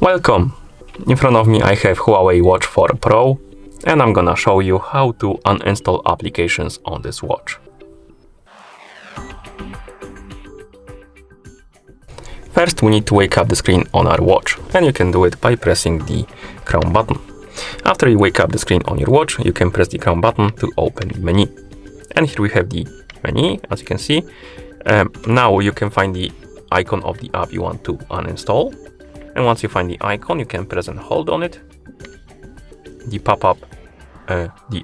Welcome! In front of me I have HUAWEI Watch 4 Pro and I'm gonna show you how to uninstall applications on this watch. First we need to wake up the screen on our watch, and you can do it by pressing the crown button. After you wake up the screen on your watch, you can press the crown button to open the menu. And here we have the menu, as you can see. Now you can find the icon of the app you want to uninstall. And once you find the icon, you can press and hold on it. The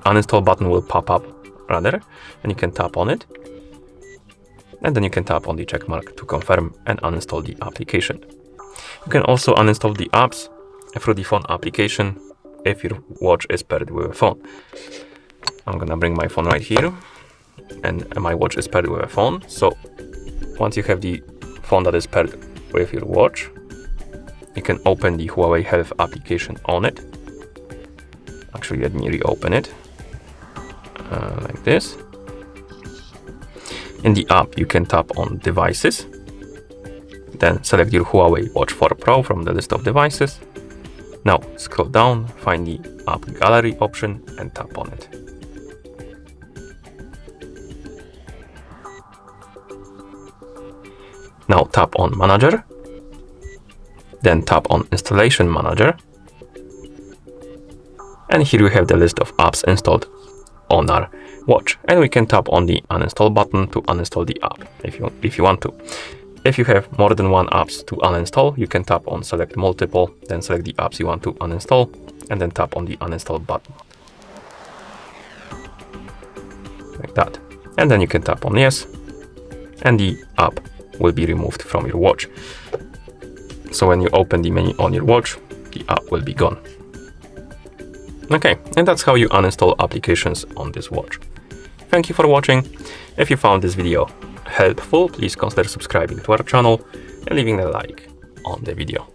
uninstall button will pop up rather, and you can tap on it. And then you can tap on the check mark to confirm and uninstall the application. You can also uninstall the apps through the phone application if your watch is paired with a phone. I'm gonna bring my phone right here, and my watch is paired with a phone. So once you have the phone that is paired with your watch, you can open the Huawei Health application on it. Actually, let me reopen it like this. In the app, you can tap on Devices, then select your Huawei Watch 4 Pro from the list of devices. Now scroll down, find the App Gallery option and tap on it. Now tap on Manager, then tap on Installation Manager. And here we have the list of apps installed on our watch, and we can tap on the uninstall button to uninstall the app if you want to. If you have more than one apps to uninstall, you can tap on select multiple, then select the apps you want to uninstall, and then tap on the uninstall button. Like that. And then you can tap on yes, and the app will be removed from your watch. So when you open the menu on your watch, the app will be gone. Okay, and that's how you uninstall applications on this watch. Thank you for watching. If you found this video helpful, please consider subscribing to our channel and leaving a like on the video.